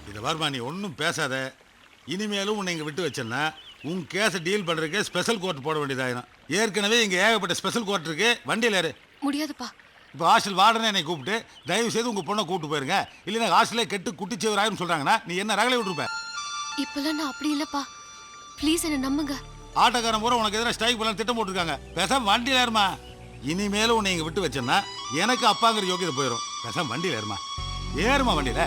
இதை வருமா, நீ ஒன்றும் பேசாத. இனிமேலும் உன்னை இங்கே விட்டு வச்சேன்னா உன் கேஸை டீல் பண்ணுறதுக்கு ஸ்பெஷல் கோர்ட் போட வேண்டியதாயிரும். ஏற்கனவே இங்கே ஏகப்பட்ட ஸ்பெஷல் கோர்ட் இருக்கு. வண்டியில் ஏறு. முடியாதுப்பா. இப்போ ஹாஸ்டல் வார்டனே என்னை கூப்பிட்டு தயவு செய்து உங்கள் பொண்ணை கூப்பிட்டு போயிருங்க, இல்லைன்னா ஹாஸ்டலே கெட்டு குட்டிச்சவராயிரும் சொல்கிறாங்கன்னா நீ என்ன ரகலை விட்டுருப்ப? இப்பெல்லாம் நான் அப்படி இல்லப்பா. ப்ளீஸ் என்ன நம்புங்க. ஆட்டோக்காரன் பூரா உனக்கு எதிராக ஸ்ட்ரைக் பண்ணலாம் திட்டம் போட்டிருக்காங்க. பேசாம வண்டியில் ஏறுமா. இனிமேலும் உன்னை இங்கே விட்டு வச்சேன்னா எனக்கு அப்பாங்கிற யோகியதை போயிடும். பேசாம வண்டியில் ஏறுமா. ஏறுமா வண்டியில்.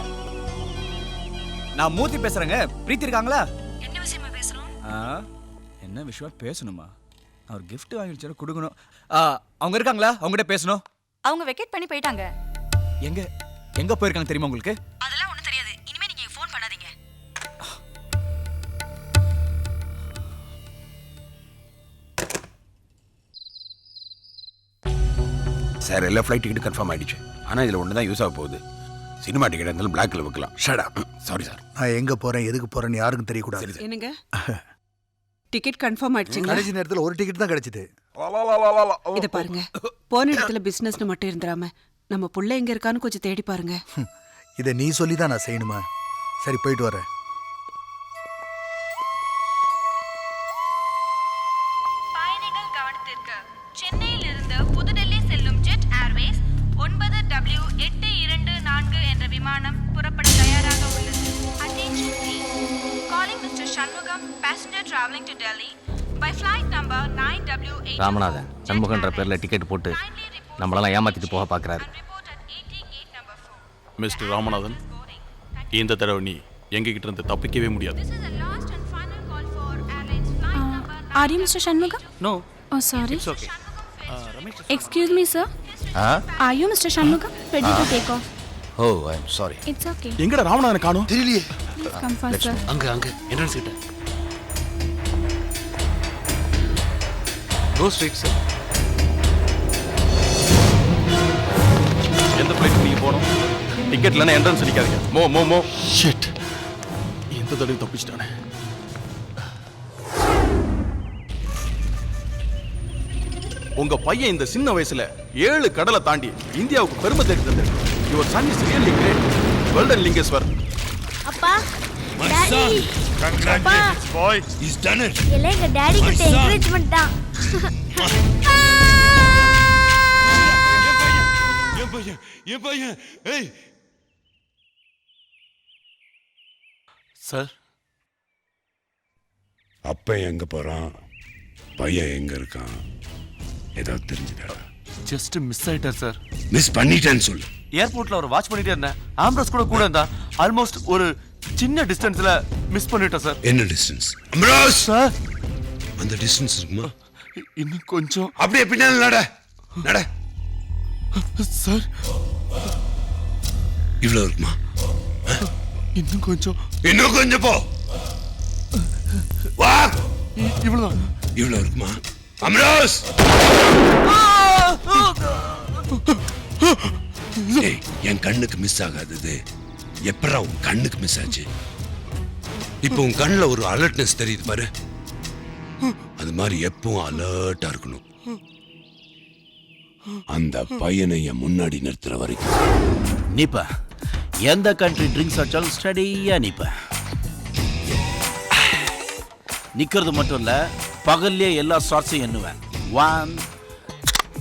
நான் மூர்த்தி பேசுறேங்க. பிரீத்தி இருக்காங்களா? என்ன விஷயமா பேசுறோம்? என்ன விஷயம் பேசணுமா? அவர் கிஃப்ட் வாங்கி வச்சாரு கொடுக்கணும். அவங்க இருக்காங்களா? அவங்ககிட்ட பேசணும். அவங்க வெக்கேட் பண்ணி போயிட்டாங்க. எங்க எங்க போயிருக்காங்க தெரியுமா உங்களுக்கு? அதெல்லாம் ஒண்ணும் தெரியாது. இனிமே நீங்க ஃபோன் பண்ணாதீங்க. சார் எல்லா ஃப்ளைட் டிக்கெட் கன்ஃபார்ம் ஆயிடுச்சு. ஆனால் இதில் ஒன்று தான் யூஸ் ஆக போகுது. சினிமா டிக்கெட் இருந்தாலும் பிளாக்ல வைக்கலாம். ஷடா. Sorry sir. நான் எங்கே போகிறேன் எதுக்கு போகிறேன்னு யாருக்கும் தெரியக்கூடாது. என்னங்க டிக்கெட் கன்ஃபார்ம் ஆயிடுச்சுங்களா? கடைசி நேரத்தில் ஒரு டிக்கெட் தான் கிடைச்சிது. இதை பாருங்க, போன இடத்துல பிசினஸ்னு மட்டும் இருந்துராம நம்ம புள்ள எங்க இருக்கான்னு கொஞ்சம் தேடி பாருங்க. இதை நீ சொல்லி தான் நான் செய்யணுமா? சரி, போயிட்டு வரேன். பயணிகள் கவனத்திற்கு. சென்னையில் இருந்து புதுடெல்லி செல்லும் ஜெட் ஏர்வேஸ் 9W824 என்ற விமானம் புறப்பட தயாராக உள்ளது. Attention please. Calling Mr. Shanmugam, passenger traveling to Delhi by flight number 9W8. Ramanathan சண்முகன்ற பேர்ல டிக்கெட் போட்டு நம்மளெல்லாம் ஏமாத்திட்டு போக பார்க்குறாரு. மிஸ்டர் ராமநாதன், இந்த தடவை நீ எங்ககிட்ட இருந்து தப்பிக்கவே முடியாது. This is the last and final call for airlines flight number 9. Are you Mr. Shanmugam? No, Oh, sorry. It's okay. Excuse me, sir. Are you Mr. Shanmugam? Ready to take off? Oh I am sorry. It's okay. எங்கடா ராமநாதனை காணோம்? தெரியலையே. Please come fast, sir. அங்க entrance கிட்ட. Go straight sir. எந்த flight நீங்க போறோம்? Ticket இல்லைன்னா entrance அடிக்காதீங்க. மோ ஷிட். இந்த தடவை தப்பிச்சிட்டானே. உங்க பையன் இந்த சின்ன வயசுல 7 கடலை தாண்டி இந்தியாவுக்கு பெருமை தேடி தந்தாரு. Your son is really great. Well done Lingeshwar. அப்பா, daddy. Congratulations boy. He's done it. எங்க டாடி கிட்ட என்கரேஜ்மென்ட் தான். என் பையன். ஏய் சார், அப்ப எங்க போறான்? பையன் எங்க இருக்கான்? ஏதாவது தெரிஞ்சுதா? ஜஸ்ட் மிஸ் ஆயிட்டார் சார். மிஸ் பண்ணிட்டேன்னு சொல்லு. ஏர்போர்ட்ல ஒரு வாட்ச் பண்ணிட்டே இருந்தேன். ஆம்பரஸ் கூட இருந்தா. ஆல்மோஸ்ட் ஒரு சின்ன டிஸ்டன்ஸ்ல மிஸ் பண்ணிட்டேன் சார். என்ன டிஸ்டன்ஸ்? அம்ராஸ் சார், அந்த டிஸ்டன்ஸ் இருக்குமா? இன்னும் கொஞ்சம். அப்படியே பின்னால நட. சார், இவ்வளவு இருக்குமா? இன்னும் கொஞ்சம். இன்னும் கொஞ்சம் போ. வா. இவ்வளவுதான். இவ்வளவு இருக்குமா? அம்ராஸ். ஏய், என் கண்ணுக்கு மிஸ் ஆகாதது எப்படா உன் கண்ணுக்கு மிஸ் ஆச்சு? இப்போ உன் கண்ணுல ஒரு அலர்ட்னஸ் தெரியுது பாரு. அது மாதிரி எப்பவும் அலர்ட்டா இருக்கணும். அந்த பையனை என் முன்னாடி நிறுத்துற வரைக்கும் நீப்ப எந்த கண்ட்ரி ட்ரிங்க்ஸ் அடிச்சாலும் ஸ்டடியா நீப்ப. நிக்கிறது மட்டும் இல்ல, பகல்லே எல்லா ஸ்டார்ஸையும் எண்ணுவேன். 1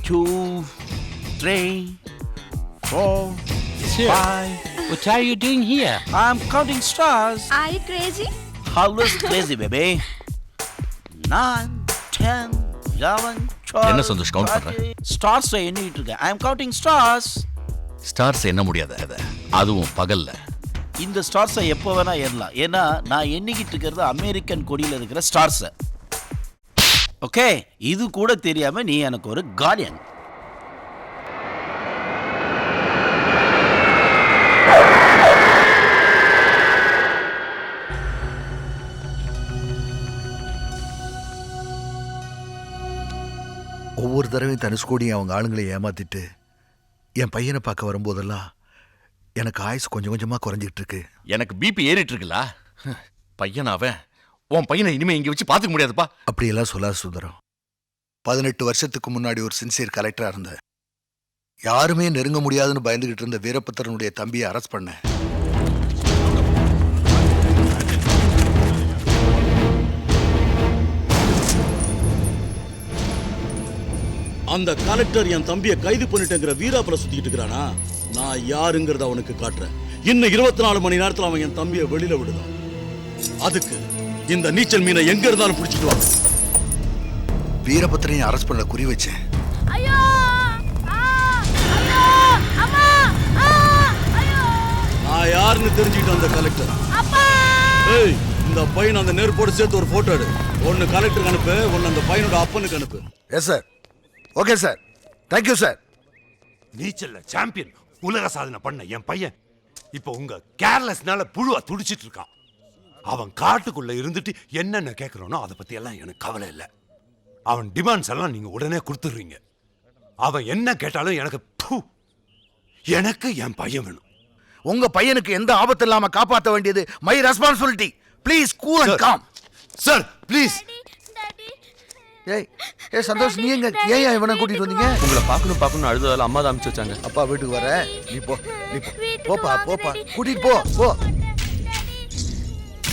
2 3 4 5. What are you doing here? I'm counting stars. Are you crazy? Always crazy, baby. 9 10 11 12. என்ன சந்தோஷ் கவுண்ட் பண்ற? ஸ்டார்ஸ் எண்ணிட்டு இருக்கேன். I am counting stars. Stars என்ன முடியாது அத. அதுவும் பகல்ல. இந்த ஸ்டார்ஸை எப்போ வேணா எண்ணலாம். ஏன்னா நான் எண்ணிக்கிட்டு இருக்கிறது அமெரிக்கன் கொடியில் இருக்கிற ஸ்டார்ஸை. ஓகே, இது கூட தெரியாம நீ எனக்கு ஒரு கார்டியன். ஒவ்வொரு தடவையும் தனுஷ்கோடியும் அவங்க ஆளுங்களை ஏமாத்திட்டு என் பையனை பார்க்க வரும்போதெல்லாம் எனக்கு ஆயுசு கொஞ்சம் கொஞ்சமாக குறைஞ்சிக்கிட்டு இருக்கு. எனக்கு பிபி ஏறிட்டு இருக்குல்ல. பையனாவன் உன் பையனை இனிமே இங்க வச்சு பார்த்துக்க முடியாதுப்பா. அப்படியெல்லாம் சொல்லாத சுந்தரம். 18 வருஷத்துக்கு முன்னாடி ஒரு சின்சியர் கலெக்டராக இருந்தேன். யாருமே நெருங்க முடியாதுன்னு பயந்துகிட்டு இருந்த வீரபத்திரனுடைய தம்பியை அரெஸ்ட் பண்ணேன். அந்த கலெக்டர் என் தம்பியை கைது பண்ணிட்டேங்கிற வீராப்புல சுத்திக்கிட்டு இருக்கிறானா, நான் யாருங்கிறத அவனுக்கு காட்டுறேன். இன்னும் 24 மணி நேரத்துல அவன் என் தம்பியை வெளியில விடுதான். அதுக்கு இந்த நீச்சல் மீனை எங்க இருந்தாலும் பிடிச்சிட்டு வா. வீரபத்திரையும் அரெஸ்ட் பண்ண குறி வச்சேன். நான் யாருன்னு தெரிஞ்சுக்கிட்டு அந்த கலெக்டர். ஏய், இந்த பையன் அந்த நெருப்போட சேர்த்து ஒரு போட்டோ எடு. ஒன்னு கலெக்டருக்கு அனுப்பு, ஒன்னு அந்த பையனோட அப்பனுக்கு அனுப்பு. Yes sir. Okay sir. Thank you sir. நீச்சல்ல சாம்பியன் உலக சாதனை பண்ண என் பையன் இப்போ உங்க கேர்லெஸ்னால புழுவா துடிச்சிட்டு இருக்கான். அவன் காட்டுக்குள்ள இருந்துட்டு என்னென்ன கேட்கறானோ அதை பத்தி எல்லாம் எனக்கு கவலை இல்லை. அவன் டிமாண்ட்ஸ் எல்லாம் நீங்க உடனே கொடுத்துடுறீங்க. அவன் என்ன கேட்டாலும் எனக்கு என் பையன் வேணும். உங்க பையனுக்கு எந்த ஆபத்து இல்லாம காப்பாற்ற வேண்டியது my responsibility. Please cool and com. Sir please. ஏய் சந்தோஷ், நீ எங்க ஏன் இவனை கூட்டிட்டு வந்தீங்க? உங்களை பார்க்கணும் அழுததால அம்மா தான் அனுப்பிச்சு வச்சாங்க. அப்பா வீட்டுக்கு வர, நீ போப்பா கூட்டிட்டு போ.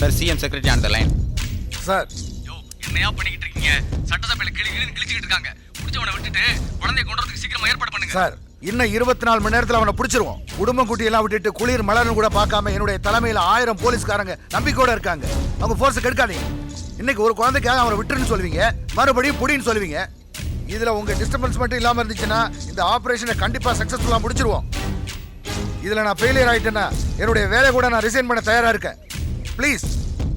Sir, CM secretary on the line. Sir, என்னையா பண்ணிக்கிட்டு இருக்கீங்க? சட்டசபையில கிழிச்சிட்டு இருக்காங்க. புடிச்சவனை விட்டுட்டு குழந்தையை கொண்டு வரதுக்கு சீக்கிரமா ஏற்பாடு பண்ணுங்க. சார், இன்னும் 24 மணி நேரத்துல அவனை பிடிச்சிருவோம். குடும்பம் குட்டியெல்லாம் விட்டுட்டு குளிர் மலர்னு கூட பார்க்காம என்னுடைய தலைமையில 1000 போலீஸ்காரங்க நம்பிக்கையோட இருக்காங்க. அவங்க போர்ஸ் கெடுக்காதீங்க. இன்னைக்கு ஒரு குழந்தைக்காக அவனை விட்டுருன்னு சொல்லுவீங்க, மறுபடியும் புடின்னு சொல்லுவீங்க. இதுல உங்க டிஸ்டர்பன்ஸ் மட்டும் இல்லாம இருந்துச்சுன்னா இந்த ஆபரேஷனை கண்டிப்பா சக்சஸ்ஃபுல்லா முடிச்சிருவோம். இதுல நான் ஃபெயிலியர் ஆயிட்டேன்னா என்னுடைய வேலை கூட நான் ரிசைன் பண்ண தயாரா இருக்கேன். ப்ளீஸ்.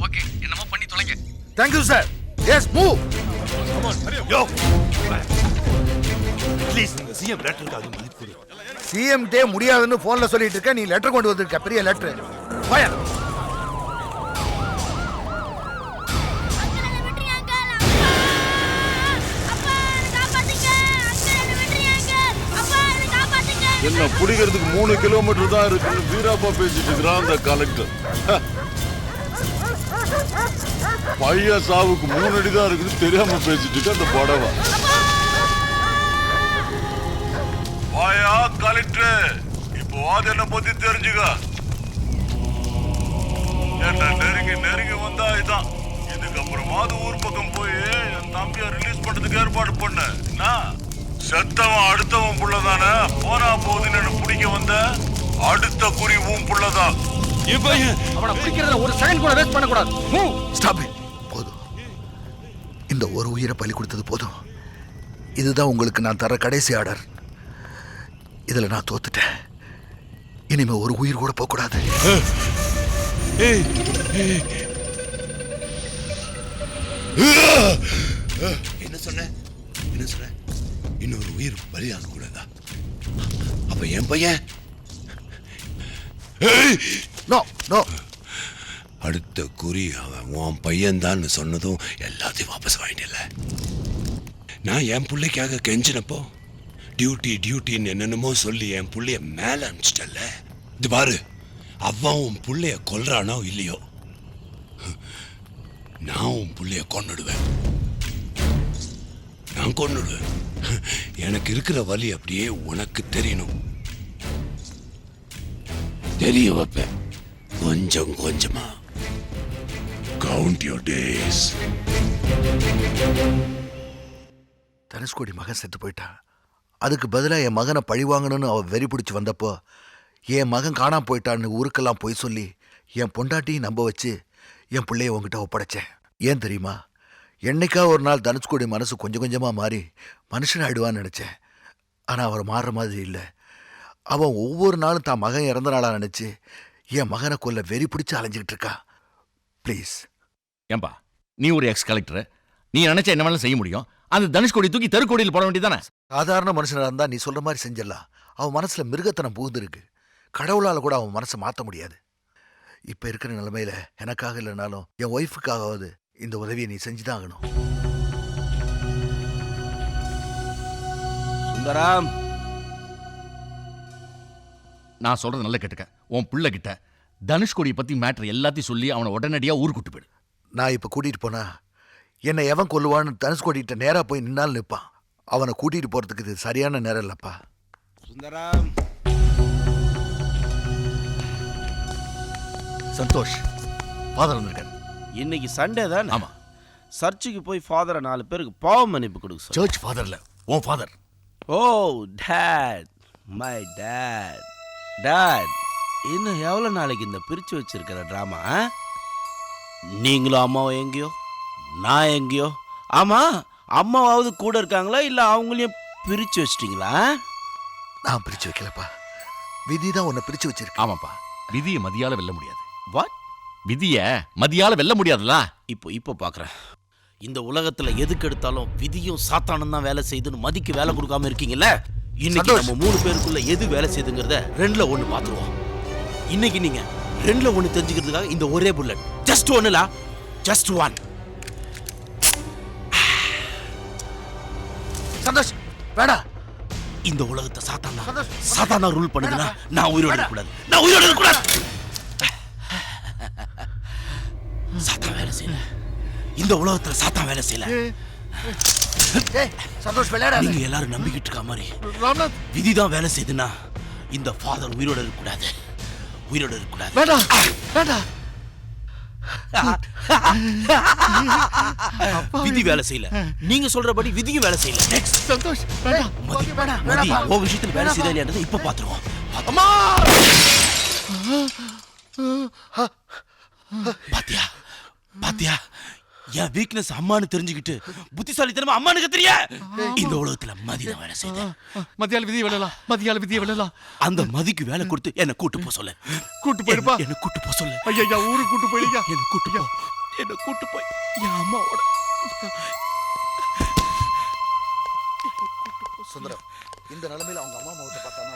ஓகே, என்னமோ பண்ணி தொலைங்க. Thank you sir. Yes, move. Please, இந்த சிஎம் லெட்டருக்கு மதிப்பு கொடு. சிஎம் டே முடியாதுன்னு போன்ல சொல்லிட்டு இருக்க, நீ லெட்டர் கொண்டு வந்திருக்க, பெரிய லெட்டர். ஃபயர். என்ன பிடிக்கிறதுக்கு 3 கிலோமீட்டர் தான் இருக்குன்னு வீராப்பா பேசிட்டு இருக்கிறான் அந்த கலெக்டர். பையன் சாவுக்கு 3 அடி தான் இருக்குன்னு தெரியாம பேசிட்டு இருக்க அந்த படவா. வாயா கலெக்டர், இப்போ அது என்ன பத்தி தெரிஞ்சுக்க. என்ன நெருங்கி வந்தா இதான். இதுக்கப்புறமாவது ஊர் பக்கம் போய் என் தம்பியை ரிலீஸ் பண்றதுக்கு ஏற்பாடு பண்ண. செத்தவன் அடுத்தவன் புள்ளதானே, போனா போகுதுன்னு என்ன பிடிக்க வந்த அடுத்த குறி உன் புள்ளதான். அவனை பிடிக்கிறதுல ஒரு செகண்ட் கூட வேஸ்ட் பண்ண கூடாது. Stop it. போதும். இந்த ஒரு உயிரை பலி கொடுத்தது போதும். இதுதான் உங்களுக்கு நான் தர கடைசி ஆர்டர். இதுல நான் தோத்துட்டேன். இனிமே ஒரு உயிர் கூட போக கூடாது. என்ன சொன்ன? இன்னொரு உயிர் பலியான கூடாதா? அப்ப என் பையன் நோ நோ. அடுத்த குறி அவன் உன் பையன் தான் சொன்னதும் எல்லாத்தையும் வாபஸ் வாங்கிடல. நான் என் பிள்ளைக்காக கெஞ்சினப்போ டியூட்டின்னு என்னென்னமோ சொல்லி என் பிள்ளைய மேல அனுப்பிச்சிட்டல. இது பாரு, அவன் உன் பிள்ளைய கொல்றானோ இல்லையோ, நான் உன் பிள்ளைய கொன்னுடுவேன். நான் கொன்னுடுவேன். எனக்கு இருக்கிற வலி அப்படியே உனக்கு தெரியணும். தெரிய வைப்பேன் கொஞ்சம் கொஞ்சமா. Count your days. தனுஷ்கோடி மகன் செத்து போயிட்டான். அதுக்கு பதிலாக என் மகனை பழி வாங்கணும்னு அவன் வெறி பிடிச்சி வந்தப்போ என் மகன் காணாம போயிட்டான்னு ஊருக்கெல்லாம் போய் சொல்லி என் பொண்டாட்டியும் நம்ப வச்சு என் பிள்ளைய உங்ககிட்ட ஒப்படைச்சேன். ஏன் தெரியுமா? என்னைக்கா ஒரு நாள் தனுஷ்கோடி மனசு கொஞ்சம் கொஞ்சமாக மாறி மனுஷன் ஆயிடுவான்னு நினச்சேன். ஆனால் அவர் மாறுற மாதிரி இல்லை. அவன் ஒவ்வொரு நாளும் தான் மகன் இறந்த நாளாக நினச்சி என் மகனை கொல்ல வெறி பிடிச்சி அலைஞ்சிக்கிட்டு இருக்கா. ப்ளீஸ். ஏன்பா, நீ ஒரு எக்ஸ் கலெக்டர், நீ நினைச்சா என்ன வேணாலும் செய்ய முடியும். அந்த தனுஷ்கோடி தூக்கி தெருக்கோடியில் போட வேண்டியதானே? சாதாரண மனுஷனாக இருந்தால் நீ சொல்கிற மாதிரி செஞ்சிடலாம். அவன் மனசில் மிருகத்தனம் புகுந்துருக்கு. கடவுளால் கூட அவன் மனசை மாற்ற முடியாது. இப்போ இருக்கிற நிலைமையில எனக்காக இல்லைனாலும் என் ஒய்ஃபுக்காகவாது இந்த உதவியை நீ செஞ்சுதான் ஆகணும். சுந்தரம், நான் சொல்றது நல்ல கேட்டுக்க. உன் பிள்ளை கிட்ட தனுஷ்கோடியை பத்தி மேட்டர் எல்லாத்தையும் சொல்லி அவனை உடனடியாக ஊருக்கு கூட்டு போயிடு. நான் இப்போ கூட்டிகிட்டு போனா என்னை எவன் கொல்லுவான்னு தனுஷ்கோடிகிட்ட நேராக போய் நின்னாலும் நிற்பான். அவனை கூட்டிகிட்டு போகிறதுக்கு இது சரியான நேரம் இல்லைப்பா. சுந்தரம். சந்தோஷ், ஃபாதர் வந்திருக்காரு. இன்னைக்கு சண்டே தான். ஆமா. சர்ச்சுக்கு போய் ஃபாதரை 4 பேருக்கு பாவ மன்னிப்பு கொடுக்க. சர்ச் ஃபாதர்ல உன் father. Oh dad, my dad. Dad, இன்னும் எவ்வளோ நாளைக்கு இந்த பிரித்து வச்சிருக்கிற ட்ராமா? நீங்களும் அம்மாவும் எங்கேயோ, நான் எங்கேயோ. ஆமாம், அம்மாவாவது கூட இருக்காங்களா இல்லை அவங்களையும் பிரித்து வச்சிட்டிங்களா? நான் பிரிச்சு வைக்கலப்பா, விதி தான் உன்னை பிரிச்சு வச்சிருக்கு. ஆமாப்பா, விதியை மதியால வெல்ல முடியாது. வாட்? விதிய மதியால வெல்ல முடியாதுல்ல. இப்போ பார்க்குறேன். இந்த உலகத்தில் எதுக்கு எடுத்தாலும் விதியும் சாத்தானும் தான் வேலை செய்யுதுன்னு மதிக்கு வேலை கொடுக்காம இருக்கீங்கல்ல. இன்னைக்கு நம்ம 3 பேருக்குள்ள எது வேலை செய்யுதுங்கிறத 2ல் 1 பார்த்துருவோம். இன்னைக்கு நீங்க 2ல் 1 தெரிஞ்சுக்கிறதுக்காக இந்த ஒரே புல்லட், ஜஸ்ட் 1ல, ஜஸ்ட் 1. சந்தோஷ் வேடா. இந்த உலகத்தை சாத்தானா ரூல் பண்ணுதுன்னா நான் உயிரோட இருக்கக்கூடாது, நான் உயிரோட இருக்கக்கூடாது. சாத்தான் வேலை செய்யல, இந்த உலகத்துல சாத்தான் வேலை செய்யல. சந்தோஷ் விளையாட. நீங்க எல்லாரும் நம்பிக்கிட்டு இருக்க மாதிரி விதிதான் வேலை செய்யுதுன்னா இந்த ஃபாதர் உயிரோட இருக்கக்கூடாது, உயிரோட இருக்கக்கூடாது. வேண்டாம் வேண்டாம். விதி வேலை செய்யல, நீங்க சொல்றபடி விதியும் வேலை செய்யல. சந்தோஷ் வேண்டாம். மதி ஓ விஷயத்துல வேலை செய்யல இல்லையான்றதை இப்ப பாத்துருவோம். அம்மா பாத்தியா பாத்தியா, என் வீக்னஸ் அம்மானு தெரிஞ்சுக்கிட்டு புத்திசாலித்தனமா அம்மானுக்கு தெரிய இந்த உலகத்துல மதி தான் வேலை செய்யுது. மதியால விதியை வெல்லலாம், மதியால விதியை வெல்லலாம். அந்த மதிக்கு வேலை கொடுத்து என்ன கூட்டு போ சொல்ல, கூட்டு போயிருப்பா. என்ன கூட்டு போ சொல்ல. ஐயா ஊருக்கு கூட்டு போயிடுங்க. என்ன கூட்டு போ, என்ன கூட்டு போய் என் அம்மாவோட. சுந்தரம், இந்த நிலைமையில அவங்க அம்மா முகத்தை பார்த்தானா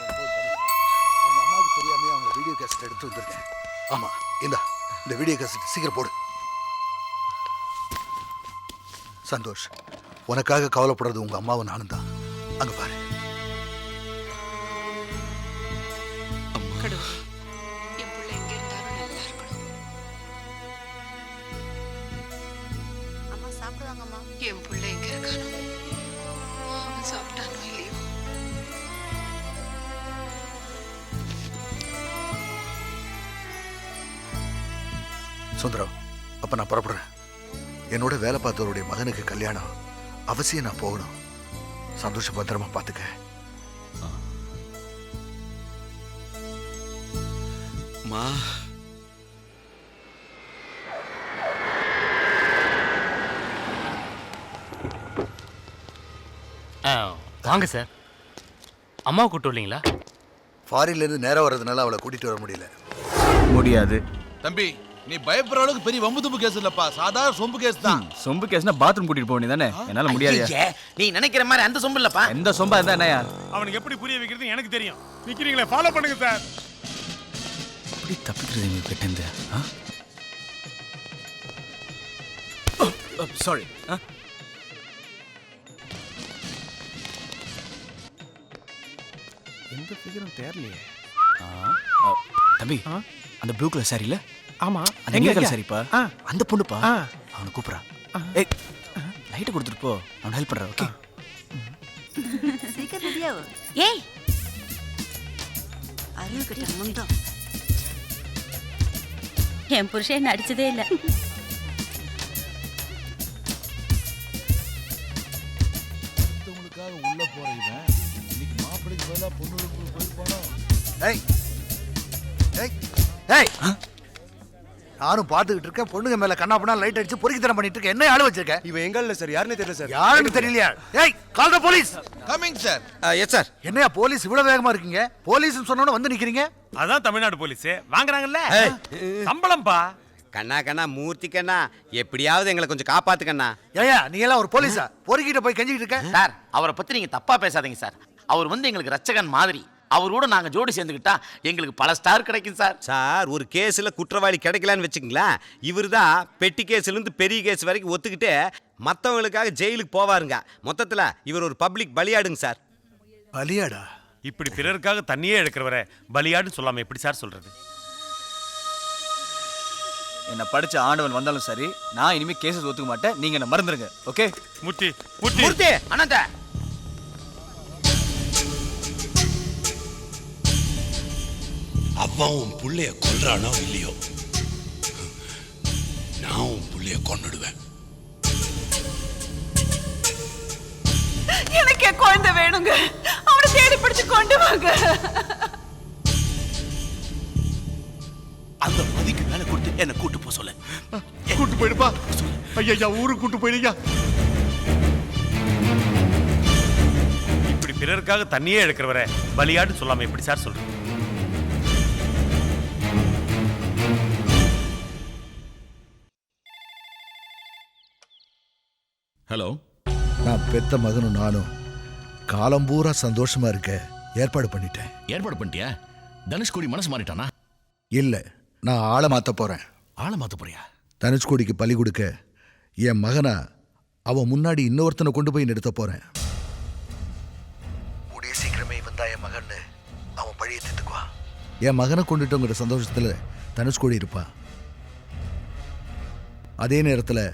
அவங்க அம்மாவுக்கு தெரியாம அவங்க வீடியோ கேசட் எடுத்து வந்திருக்கேன். ஆமா, இந்த வீடியோ கேசட் சீக்கிரம் போடு. சந்தோஷ், உனக்காக கவலைப்படுறது உங்க அம்மாவும் நானும் தான். அங்க பாரு. என் பிள்ளை எங்க இருந்தாலும் நல்லா இருக்கணும். அம்மா சாப்பிடுவாங்கம்மா. என் பிள்ளை எங்க இருக்கானோ, அவன் சாப்பிட்டானோ இல்லையோ. சுந்தரம், அப்ப நான் புறப்படுறேன். என்னோட வேலை பார்த்தவருடைய மகனுக்கு கல்யாணம், அவசியம் நான் போகணும். சந்தோஷ பத்திரமா பார்த்துக்க. மா, வாங்க சார். அம்மா கூட்டு வரலீங்களா? ஃபாரின்ல இருந்து நேரா வர்றதுனால அவளை கூட்டிட்டு வர முடியல. முடியாது தம்பி, நீ பயப்படுற அளவுக்கு பெரிய வம்பு தும்பு கேஸ் இல்லப்பா, சாதாரண சொம்பு கேஸ் தான். சொம்பு கேஸ்னா பாத்ரூம் கூட்டிட்டு போக வேண்டியதானே? என்னால முடியாது. நீ நினைக்கிற மாதிரி அந்த சொம்பு இல்லப்பா. எந்த சொம்பா இருந்தா என்னையா? அவனுக்கு எப்படி புரிய வைக்கிறது எனக்கு தெரியும். நிக்கிறீங்களே, ஃபாலோ பண்ணுங்க சார். எப்படி தப்பிக்கிறது எங்க கிட்ட இருந்து? சாரி. எந்த ஃபிகரும் தெரியலையே. தம்பி, அந்த ப்ளூ கலர் சாரி இல்ல? ஆமா. அந்த நீல கலர் சாரிப்பா. அந்த பொண்ணுப்பா. அவனை கூப்பிடுறா. ஏய், லைட் கொடுத்துட்டு போ, அவன் ஹெல்ப் பண்றா. ஓகே, சீக்கிரம் ரெடியாவு. ஏய், அறிவு கிட்ட முண்டோ. என் புருஷன் நடிச்சதே இல்ல. உங்களுக்காக உள்ள போறீங்க. இன்னைக்கு மாப்பிளைக்கு பதிலா பொண்ணு போயிருப்பானோ. ஏய் ஏய் ஏய், நானும் பார்த்துக்கிட்டு இருக்கேன். பொண்ணுங்க மேல கண்ணாப்பண்ணா லைட் அடிச்சு பொறுக்கி தரம் பண்ணிட்டு இருக்கேன். என்ன ஆளு வச்சிருக்கேன்? இவன் எங்க இல்ல சார், யாருன்னு தெரியல சார். யாருன்னு தெரியலையா? ஏய், call the police. Coming sir. Yes sir. என்னையா போலீஸ் இவ்வளவு வேகமா இருக்கீங்க? போலீஸ்னு சொன்னோட வந்து நிக்கிறீங்க. அதான் தமிழ்நாடு போலீஸ் வாங்குறாங்கல்ல சம்பளம்பா. கண்ணா மூர்த்தி கண்ணா, எப்படியாவது எங்களை கொஞ்சம் காப்பாத்து கண்ணா. ஏயா, நீ எல்லாம் ஒரு போலீஸா? பொறுக்கிட்ட போய் கெஞ்சிட்டு இருக்க? சார், அவரை பத்தி நீங்க தப்பா பேசாதீங்க சார். அவர் எங்களுக்கு ரட்சகன் மாதிரி. அவரோட நாங்க ஜோடி சேர்ந்துக்கிட்டா எங்களுக்கு பல ஸ்டார் கிடைக்கும் சார். சார், ஒரு கேஸில் குற்றவாளி கிடைக்கலான்னு வச்சுக்கங்களேன். இவர் தான் பெட்டி கேஸ்லேருந்து பெரிய கேஸ் வரைக்கும் ஒத்துக்கிட்டு மற்றவங்களுக்காக ஜெயிலுக்கு போவாருங்க. மொத்தத்தில் இவர் ஒரு பப்ளிக் பலியாடுங்க சார். பலியாடா? இப்படி பிறருக்காக தண்ணியே எடுக்கிறவரை பலியாடுன்னு சொல்லாம எப்படி சார் சொல்றது? என்ன படிச்ச ஆண்டவன் வந்தாலும் சரி, நான் இனிமே கேசஸ் ஒத்துக்க மாட்டேன். நீங்க என்ன மறந்துருங்க. ஓகே மூர்த்தி, மூர்த்தி அண்ணா, அவன் உன் புள்ளைய கொல்றானோ இல்லையோ, நான் உன் புள்ளைய கொன்னுடுவேன். எனக்கு குழந்தை வேணுங்க. கொண்டு வாங்க. அந்த மதிக்கு வேலை கொடுத்து என்ன கூட்டு போக சொல்ல. கூட்டு போயிடுப்பா. ஐயா ஊருக்கு கூட்டு போயிடுங்க. இப்படி பிறருக்காக தண்ணியே எடுக்கிறவரை பலியாடு சொல்லாம எப்படி சார் சொல்றீங்க? ஹலோ. நான் பெத்த மகனும் நானும் காலம் பூரா சந்தோஷமா இருக்க ஏற்பாடு பண்ணிட்டேன். ஏற்பாடு பண்ணிட்டியா? தனுஷ்கோடி மனசு மாறிட்டானா? இல்ல, நான் ஆளை மாத்த போறேன். ஆளை மாத்த போறியா? தனுஷ்கோடிக்கு பலி கொடுக்க என் மகனை அவன் முன்னாடி இன்னொருத்தனை கொண்டு போய் நிறுத்த போறேன். கூடிய சீக்கிரமே வந்தா என் மகன் அவன் பழியை தீர்த்துக்குவான். என் மகனை கொண்டுட்டோங்கிற சந்தோஷத்துல தனுஷ்கோடி இருப்பான். அதே நேரத்தில்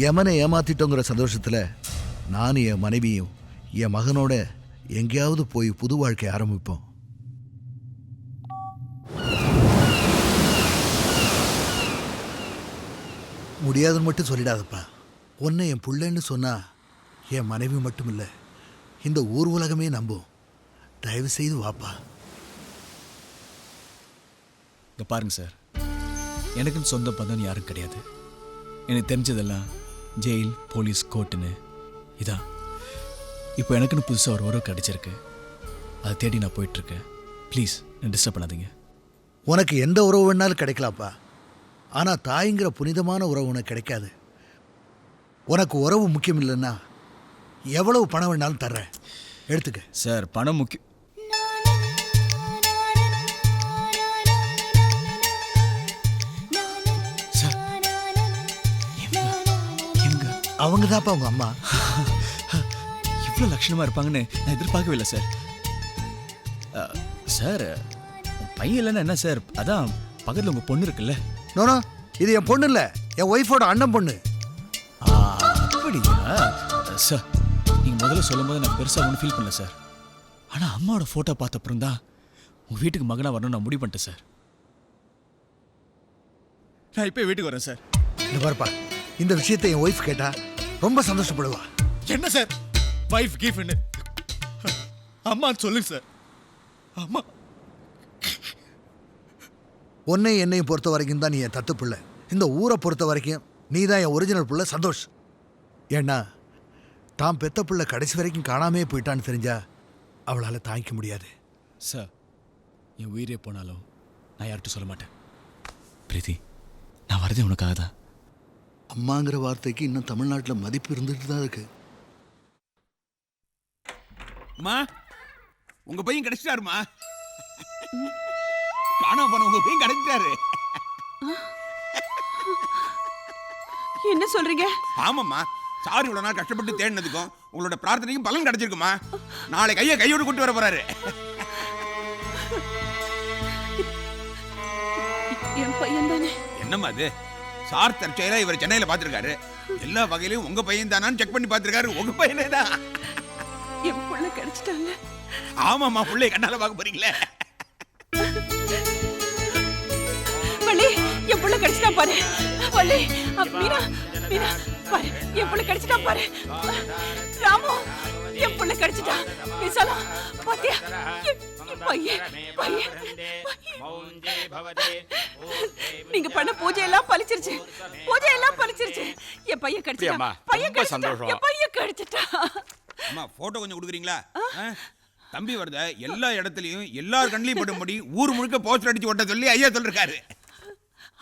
யமனை ஏமாத்திட்டோங்கிற சந்தோஷத்துல நானும் என் மனைவியும் என் மகனோட எங்கேயாவது போய் புது வாழ்க்கை ஆரம்பிப்போம். முடியாதுன்னு மட்டும் சொல்லிடாதப்பா. ஒன்று என் புள்ளைன்னு சொன்னா என் மனைவி மட்டும் இல்லை, இந்த ஊர் உலகமே நம்பும். தயவு செய்து வாப்பா. இங்க பாருங்க சார், எனக்குன்னு சொந்த பந்தம் யாரும் கிடையாது. எனக்கு தெரிஞ்சதெல்லாம் ஜெயில், போலீஸ், கோர்ட்டுன்னு இதான். இப்போ எனக்குன்னு புதுசாக ஒரு உறவு கிடைச்சிருக்கு, அதை தேடி நான் போயிட்டுருக்கேன். ப்ளீஸ் என்ன டிஸ்டர்ப் பண்ணாதீங்க. உனக்கு எந்த உறவு வேணாலும் கிடைக்கலாம்ப்பா, ஆனால் தாய்ங்கிற புனிதமான உறவு உனக்கு கிடைக்காது. உனக்கு உறவு முக்கியம் இல்லைன்னா எவ்வளவு பணம் வேணாலும் தர்றேன், எடுத்துக்க. சார் பணம் முக்கியம். அவங்க தான்ப்பா அவங்க அம்மா. இவ்வளோ லட்சணமாக இருப்பாங்கன்னு நான் எதிர்பார்க்கவே இல்லை சார். சார் பையன் இல்லைன்னா என்ன சார், அதான் பக்கத்தில் உங்கள் பொண்ணு இருக்குல்ல. நோனோ, இது என் பொண்ணு இல்லை, என் ஒய்ஃபோட அண்ணன் பொண்ணு. அப்படியா சார்? நீங்கள் முதல்ல சொல்லும் போது நான் பெருசாக ஒன்றும் ஃபீல் பண்ணல சார். ஆனால் அம்மாவோட ஃபோட்டோ பார்த்த அப்புறம் தான் உங்கள் வீட்டுக்கு மகனாக வரணும்னு நான் முடிவு பண்ணிட்டேன் சார். நான் இப்போ வீட்டுக்கு வரேன் சார். இந்த பாருப்பா, இந்த விஷயத்தை என் ஒய்ஃப் கேட்டா ரொம்ப சந்தோஷப்படுவா. என்ன சார் வைஃப் கிஃப்ட்னு அம்மா சொல்லுங்க சார். அம்மா உன்னை என்னையும் பொறுத்த வரைக்கும் தான் நீ என் தத்து பிள்ளை. இந்த ஊரை பொறுத்த வரைக்கும் நீ தான் என் ஒரிஜினல் பிள்ளை சந்தோஷ். ஏன்னா தான் பெத்த பிள்ளை கடைசி வரைக்கும் காணாமே போயிட்டான்னு தெரிஞ்சா அவளால் தாங்கிக்க முடியாது. சார் என் உயிரே போனாலும் நான் யார்கிட்ட சொல்ல மாட்டேன். பிரீத்தி, நான் வரதே உனக்காக தான். அம்மாங்கிற வார்த்தைக்கு இன்னும் தமிழ்நாட்டில் மதிப்பு இருந்துட்டு தான் இருக்கு. அம்மா, உங்க பையன் கிடைச்சிட்டாருமா. காணாம போன உங்க பையன் கிடைச்சிட்டாரு. என்ன சொல்றீங்க? ஆமாம்மா, சாரி இவ்வளவு நாள் கஷ்டப்பட்டு தேடினதுக்கும் உங்களோட பிரார்த்தனைக்கும் பலன் கிடைச்சிருக்குமா. நாளை கையோடு கூட்டு வர போறாரு. என் பையன் தானே? என்னம்மா அது? சார் தற்செயலா இவர் சென்னையில பாத்திருக்காரு. எல்லா வகையிலும் உங்க பையன் தானான்னு செக் பண்ணி பாத்திருக்காரு. உங்க பையனே தான். என் புள்ள கிடைச்சிட்டாங்க. ஆமாம்மா, புள்ளைய கண்ணால பார்க்க போறீங்களே. வள்ளி, என் புள்ள கிடைச்சிட்டா பாரு. வள்ளி, மீனா, மீனா பாரு, என் புள்ள கிடைச்சிட்டா பாரு. ராமு, என் புள்ள கிடைச்சிட்டா. விசாலா, பாத்தியா? பையன், பையன், நீங்க பண்ண பூஜை எல்லாம் பலிச்சிருச்சு. பூஜை எல்லாம் பலிச்சிருச்சு. என் பையன் கிடைச்சிட்டா. பையன் கிடைச்சிட்டா. என் பையன் கிடைச்சிட்டா. அம்மா, போட்டோ கொஞ்சம் கொடுக்குறீங்களா? தம்பி வருத எல்லா இடத்துலயும் எல்லார் கண்ணிலையும் படும்படி ஊர் முழுக்க போஸ்டர் அடிச்சு ஓட்ட சொல்லி ஐயா சொல்லிருக்காரு.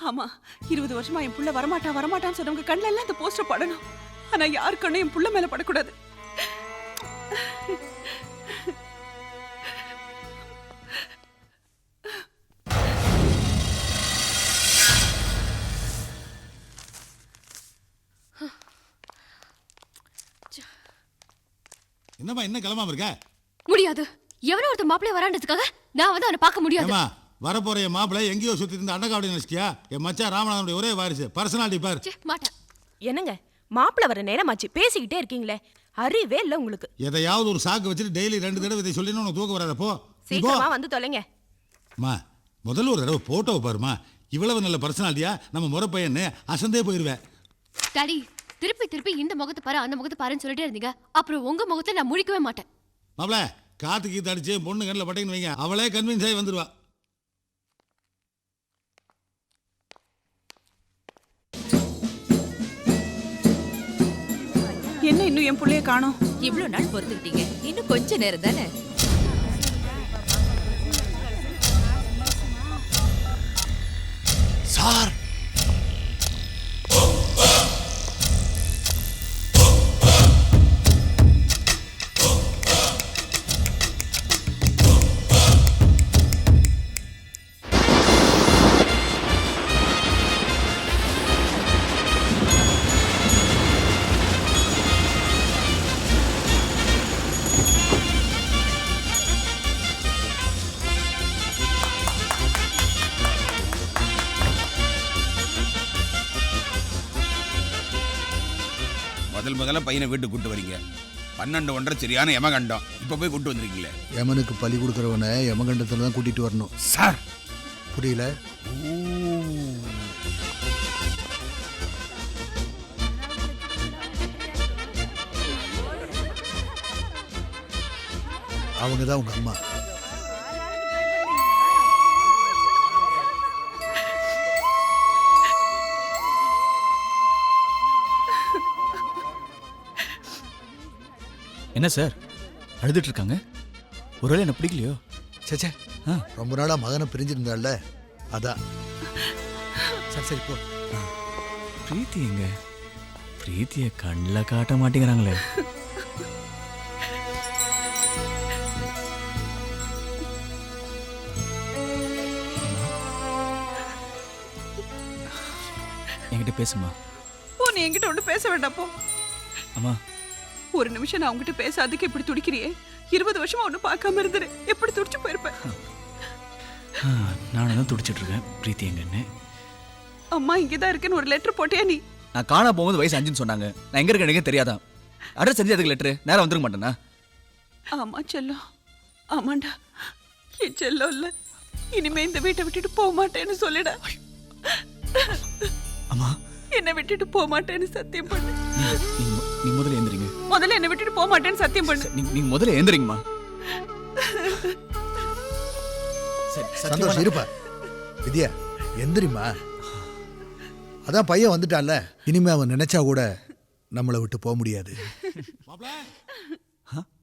ஆமா, 20 வருஷமா என் புள்ள வரமாட்டான்னு சொன்னவங்க கண்ணில எல்லாம் இந்த போஸ்டர் படணும். ஆனா யார் கண்ணும் என் புள்ள மேல படக்கூடாது. என்னம்மா என்ன கிளம்பாம இருக்க? முடியாது. எவனோ ஒருத்த மாப்பிள்ளை வராண்டதுக்காக நான் வந்து அவனை பார்க்க முடியாது. வரப்போற என் மாப்பிள்ளை எங்கேயோ சுத்தி இருந்த அண்டகாவடி நினைச்சியா? என் மச்சான் ராமநாதனுடைய ஒரே வாரிசு. பர்சனாலிட்டி பாரு. மாட்டேன். என்னங்க, மாப்பிள்ளை வர நேரமாச்சு, பேசிக்கிட்டே இருக்கீங்களே, அறிவே இல்ல உங்களுக்கு. எதையாவது ஒரு சாக்கு வச்சுட்டு டெய்லி 2 தடவை இதை சொல்லி உனக்கு தூக்க வராதப்போ. சீக்கிரமா வந்து தொலைங்க. முதல்ல ஒரு தடவை போட்டோவை பாருமா. இவ்வளவு நல்ல பர்சனாலிட்டியா நம்ம முறை பையன்னு அசந்தே போயிருவேன். டாடி, திருப்பி திருப்பி இந்த முகத்தை பாரு அந்த முகத்தை பாருன்னு சொல்லிட்டே இருந்தீங்க. அப்புறம் உங்க முகத்தை நான் முழிக்கவே மாட்டேன். மாப்பிள்ள, காத்து கீத்து அடிச்சு பொண்ணு கண்ணில் பட்டைன்னு வைங்க, அவளே கன்வின்ஸ் ஆகி வந்துடுவா. என்ன இன்னும் என் புள்ளைய காணோம்? இவ்வளவு நாள் பொறுத்துக்கிட்டீங்க, இன்னும் கொஞ்ச நேரம் தானே. சார் முதல்ல பையனை வீட்டுக்கு கூட்டு வரீங்க. 12:30 சரியான யமகண்டம். இப்ப போய் கூட்டு வந்திருக்கீங்களே. யமனுக்கு பலி கொடுக்கறவனை யமகண்டத்துல தான் கூட்டிட்டு வரணும் சார். புரியல? அவங்க தான் உங்க அம்மா. என்ன சார் அழுதுட்டு இருக்காங்க? ஒருவேளை என்ன பிடிக்கலையோ? சேச்சே, ரொம்ப நாளா மகனை பிரிஞ்சிருந்தாள்ல, அதான். சரி சரி போ. பிரீத்தி எங்க? பிரீத்தியை கண்ணில் காட்ட மாட்டேங்கிறாங்களே. என்கிட்ட பேசுமா. ஓ, நீ என்கிட்ட ஒன்று பேச வேண்டாம் போ. அம்மா, ஒரு நிமிஷம் நான் உங்ககிட்ட பேசாததுக்கு எப்படி துடிக்கிறியே? 20 வருஷமா ஒன்னும் பார்க்காம இருந்துரு, எப்படி துடிச்சு போயிருப்பேன். நானும் தான் துடிச்சிட்டு இருக்கேன். பிரீத்தி எங்கன்னு? அம்மா இங்கதான் இருக்குன்னு ஒரு லெட்டர் போட்டியா நீ? நான் காணா போகும்போது வயசு 5ன்னு சொன்னாங்க. நான் எங்க இருக்கேன் எனக்கு தெரியாதான். அட்ரஸ் தெரிஞ்சு அதுக்கு லெட்டர் நேரம் வந்துருக்க மாட்டேனா? ஆமா செல்லம், ஆமாண்டா என் செல்லம் இல்ல. இனிமே இந்த வீட்டை விட்டுட்டு போக மாட்டேன்னு சொல்லிட. அம்மா, என்ன விட்டுட்டு போக மாட்டேன்னு சத்தியம் பண்ணு. நீ முதல்ல எந்திரிங்க. முதல்ல என்ன விட்டுட்டு போக மாட்டேன்னு சத்தியம் பண்ணு. நீங்க முதல்ல எந்திரிங்கம்மா. சந்தோஷம் இருப்பா. வித்யா எந்திரிமா. அதான் பையன் வந்துட்டான்ல, இனிமே அவன் நினைச்சா கூட நம்மளை விட்டு போக முடியாது.